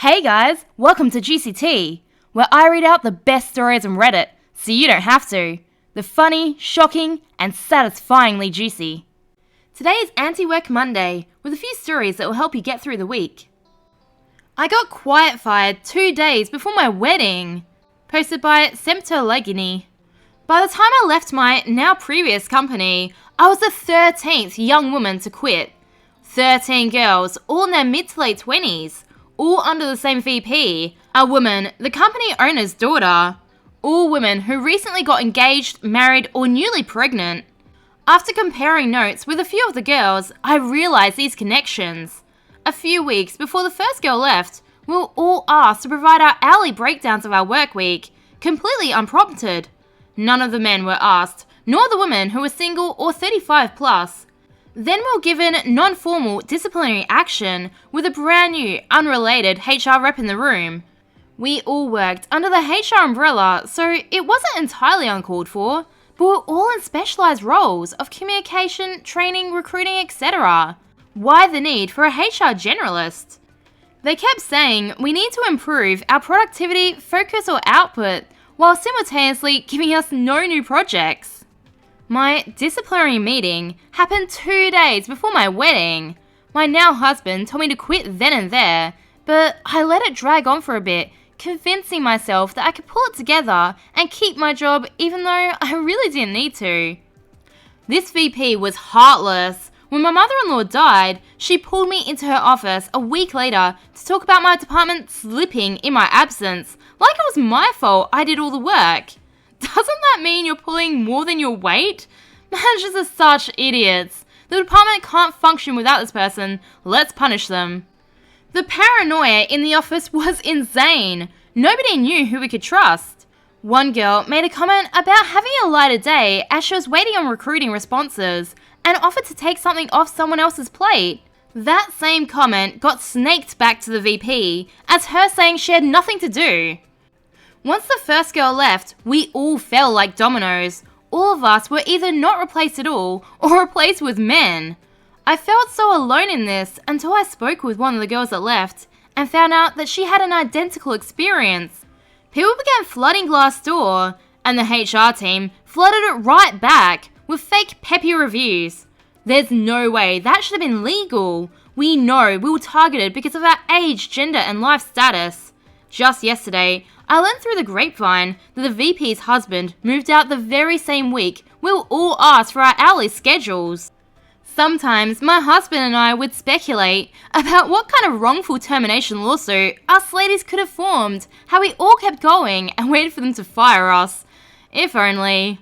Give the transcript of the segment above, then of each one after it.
Hey guys, welcome to Juicy Tea, where I read out the best stories on Reddit, so you don't have to. The funny, shocking, and satisfyingly juicy. Today is Antiwork Monday, with a few stories that will help you get through the week. I got quiet fired 2 days before my wedding. Posted by Sempterlegini. By the time I left my now previous company, I was the 13th young woman to quit. 13 girls, all in their mid to late 20s. All under the same VP, a woman, the company owner's daughter. All women who recently got engaged, married, or newly pregnant. After comparing notes with a few of the girls, I realized these connections. A few weeks before the first girl left, we were all asked to provide our hourly breakdowns of our work week, completely unprompted. None of the men were asked, nor the women who were single or 35 plus. Then we were given non-formal disciplinary action with a brand new, unrelated HR rep in the room. We all worked under the HR umbrella, so it wasn't entirely uncalled for, but we're all in specialised roles of communication, training, recruiting, etc. Why the need for a HR generalist? They kept saying we need to improve our productivity, focus or output, while simultaneously giving us no new projects. My disciplinary meeting happened 2 days before my wedding. My now husband told me to quit then and there, but I let it drag on for a bit, convincing myself that I could pull it together and keep my job even though I really didn't need to. This VP was heartless. When my mother-in-law died, she pulled me into her office a week later to talk about my department slipping in my absence, like it was my fault I did all the work. Doesn't that mean you're pulling more than your weight? Managers are such idiots. The department can't function without this person. Let's punish them. The paranoia in the office was insane. Nobody knew who we could trust. One girl made a comment about having a lighter day as she was waiting on recruiting responses and offered to take something off someone else's plate. That same comment got snaked back to the VP as her saying she had nothing to do. Once the first girl left, we all fell like dominoes. All of us were either not replaced at all or replaced with men. I felt so alone in this until I spoke with one of the girls that left and found out that she had an identical experience. People began flooding Glassdoor, and the HR team flooded it right back with fake peppy reviews. There's no way that should have been legal. We know we were targeted because of our age, gender, and life status. Just yesterday, I learned through the grapevine that the VP's husband moved out the very same week we were all asked for our hourly schedules. Sometimes my husband and I would speculate about what kind of wrongful termination lawsuit us ladies could have formed, how we all kept going and waited for them to fire us. If only.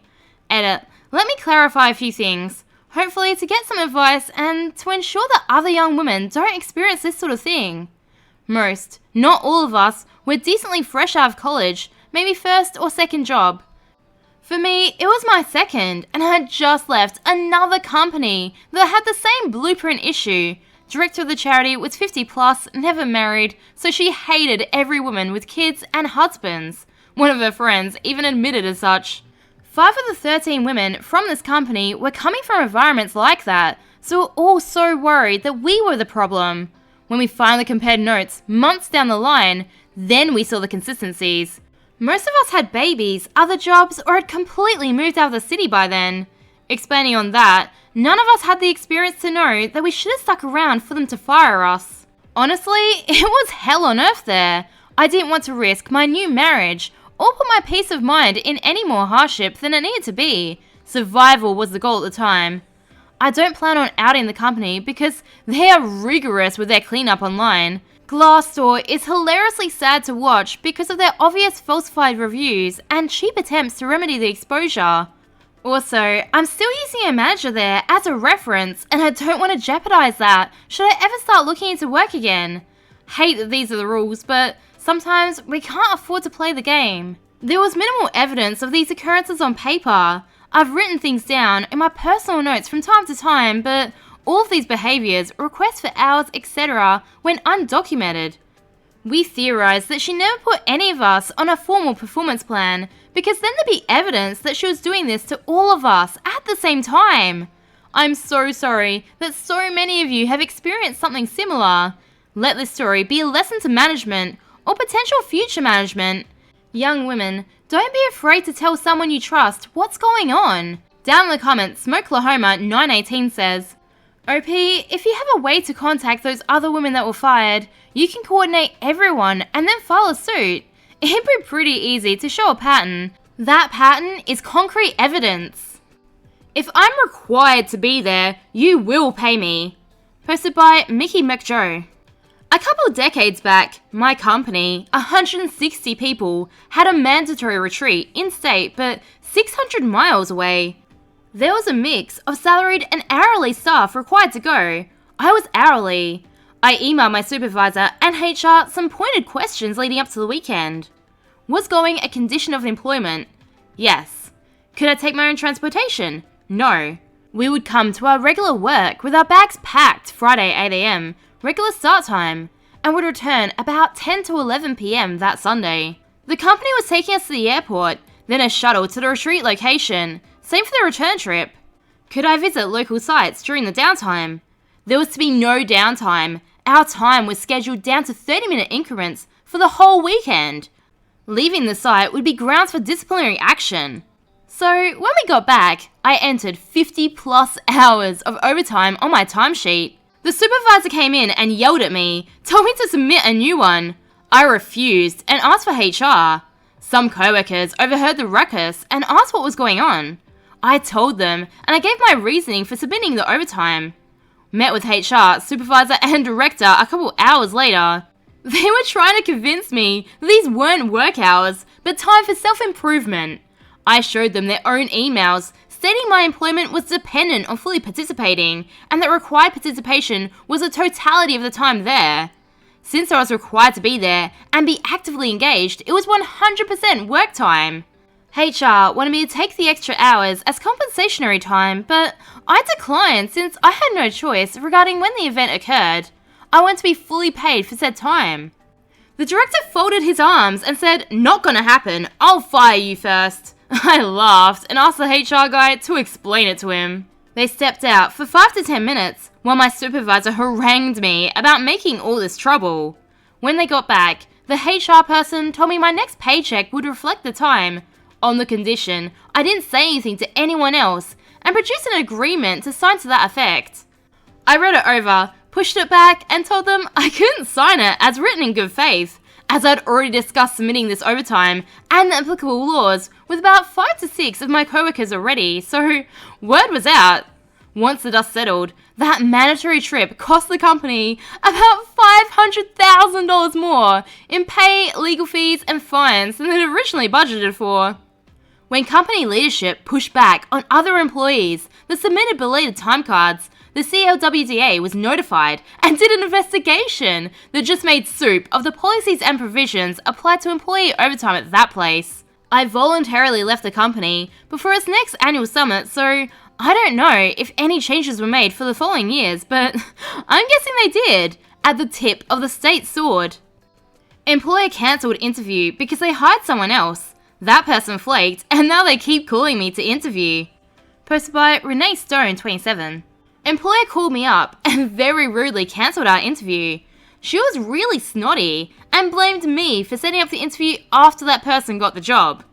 Edit. Let me clarify a few things, hopefully to get some advice and to ensure that other young women don't experience this sort of thing. Most, not all of us, were decently fresh out of college, maybe first or second job. For me, it was my second, and I had just left another company that had the same blueprint issue. Director of the charity was 50 plus, never married, so she hated every woman with kids and husbands. One of her friends even admitted as such. 5 of the 13 women from this company were coming from environments like that, so we were all so worried that we were the problem. When we finally compared notes months down the line, then we saw the consistencies. Most of us had babies, other jobs, or had completely moved out of the city by then. Expanding on that, none of us had the experience to know that we should have stuck around for them to fire us. Honestly, it was hell on earth there. I didn't want to risk my new marriage or put my peace of mind in any more hardship than it needed to be. Survival was the goal at the time. I don't plan on outing the company because they are rigorous with their cleanup online. Glassdoor is hilariously sad to watch because of their obvious falsified reviews and cheap attempts to remedy the exposure. Also, I'm still using a manager there as a reference and I don't want to jeopardize that should I ever start looking into work again. Hate that these are the rules, but sometimes we can't afford to play the game. There was minimal evidence of these occurrences on paper. I've written things down in my personal notes from time to time, but all of these behaviours, requests for hours, etc. went undocumented. We theorised that she never put any of us on a formal performance plan because then there'd be evidence that she was doing this to all of us at the same time. I'm so sorry that so many of you have experienced something similar. Let this story be a lesson to management or potential future management. Young women, don't be afraid to tell someone you trust what's going on. Down in the comments, Smokelahoma918 says, OP, if you have a way to contact those other women that were fired, you can coordinate everyone and then file a suit. It'd be pretty easy to show a pattern. That pattern is concrete evidence. If I'm required to be there, you will pay me. Posted by Mickey McJoe. A couple decades back, my company, 160 people, had a mandatory retreat in-state but 600 miles away. There was a mix of salaried and hourly staff required to go. I was hourly. I emailed my supervisor and HR some pointed questions leading up to the weekend. Was going a condition of employment? Yes. Could I take my own transportation? No. We would come to our regular work with our bags packed Friday 8 AM, regular start time, and would return about 10 to 11 PM that Sunday. The company was taking us to the airport, then a shuttle to the retreat location. Same for the return trip. Could I visit local sites during the downtime? There was to be no downtime. Our time was scheduled down to 30-minute increments for the whole weekend. Leaving the site would be grounds for disciplinary action. So when we got back, I entered 50 plus hours of overtime on my timesheet. The supervisor came in and yelled at me, told me to submit a new one. I refused and asked for HR. Some co-workers overheard the ruckus and asked what was going on. I told them, and I gave my reasoning for submitting the overtime. Met with HR, supervisor, and director a couple hours later. They were trying to convince me that these weren't work hours, but time for self-improvement. I showed them their own emails, stating my employment was dependent on fully participating, and that required participation was the totality of the time there. Since I was required to be there and be actively engaged, it was 100% work time. HR wanted me to take the extra hours as compensationary time, but I declined since I had no choice regarding when the event occurred. I want to be fully paid for said time. The director folded his arms and said, "Not gonna happen, I'll fire you first." I laughed and asked the HR guy to explain it to him. They stepped out for 5 to 10 minutes while my supervisor harangued me about making all this trouble. When they got back, the HR person told me my next paycheck would reflect the time, on the condition I didn't say anything to anyone else, and produced an agreement to sign to that effect. I read it over, pushed it back, and told them I couldn't sign it as written in good faith, as I'd already discussed submitting this overtime and the applicable laws with about 5 to 6 of my coworkers already, so word was out. Once the dust settled, that mandatory trip cost the company about $500,000 more in pay, legal fees, and fines than they'd originally budgeted for. When company leadership pushed back on other employees that submitted belated time cards, the CLWDA was notified and did an investigation that just made soup of the policies and provisions applied to employee overtime at that place. I voluntarily left the company before its next annual summit, so I don't know if any changes were made for the following years, but I'm guessing they did, at the tip of the state sword. Employer cancelled interview because they hired someone else. That person flaked, and now they keep calling me to interview. Posted by Renee Stone 27. Employer called me up and very rudely cancelled our interview. She was really snotty and blamed me for setting up the interview after that person got the job.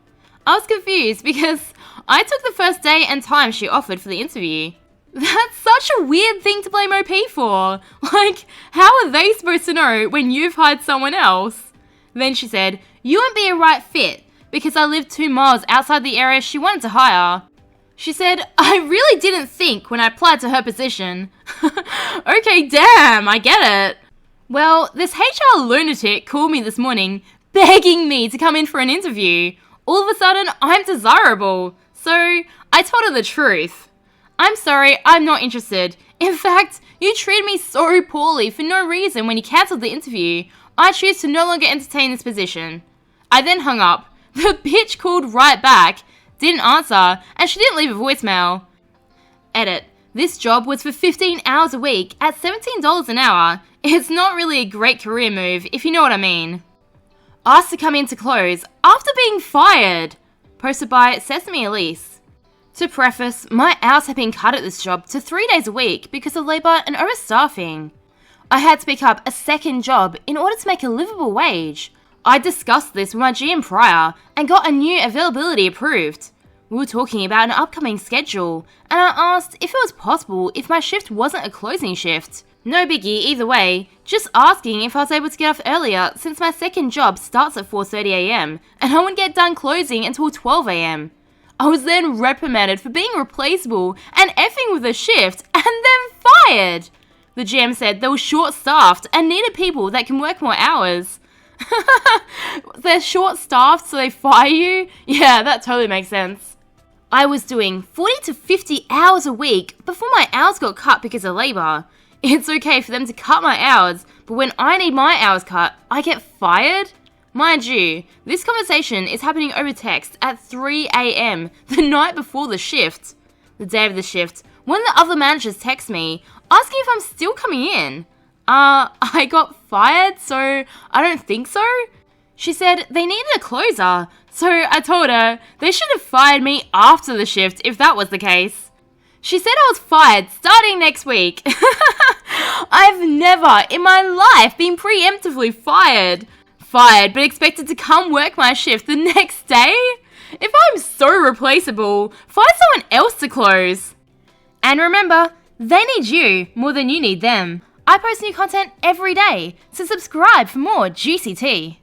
I was confused because I took the first day and time she offered for the interview. That's such a weird thing to blame OP for. Like, how are they supposed to know when you've hired someone else? Then she said, "You won't be a right fit because I live 2 miles outside the area she wanted to hire." She said, "I really didn't think when I applied to her position." Okay, damn, I get it. Well, this HR lunatic called me this morning begging me to come in for an interview. All of a sudden, I'm desirable. So, I told her the truth. "I'm sorry, I'm not interested. In fact, you treated me so poorly for no reason when you cancelled the interview. I choose to no longer entertain this position." I then hung up. The bitch called right back, didn't answer, and she didn't leave a voicemail. Edit. This job was for 15 hours a week at $17 an hour. It's not really a great career move, if you know what I mean. Asked to come in to close after being fired. Posted by Sesame Elise. To preface, my hours have been cut at this job to 3 days a week because of labour and overstaffing. I had to pick up a second job in order to make a livable wage. I discussed this with my GM prior and got a new availability approved. We were talking about an upcoming schedule, and I asked if it was possible if my shift wasn't a closing shift. No biggie either way, just asking if I was able to get off earlier since my second job starts at 4:30am and I wouldn't get done closing until 12am. I was then reprimanded for being replaceable and effing with a shift and then fired. The GM said they were short-staffed and needed people that can work more hours. They're short-staffed so they fire you? Yeah, that totally makes sense. I was doing 40 to 50 hours a week before my hours got cut because of labour. It's okay for them to cut my hours, but when I need my hours cut, I get fired? Mind you, this conversation is happening over text at 3am, the night before the shift. The day of the shift, one of the other managers texts me, asking if I'm still coming in. I got fired, so I don't think so. She said they needed a closer, so I told her they should have fired me after the shift if that was the case. She said I was fired starting next week. I've never in my life been preemptively fired. Fired but expected to come work my shift the next day? If I'm so replaceable, find someone else to close. And remember, they need you more than you need them. I post new content every day, so subscribe for more juicy tea.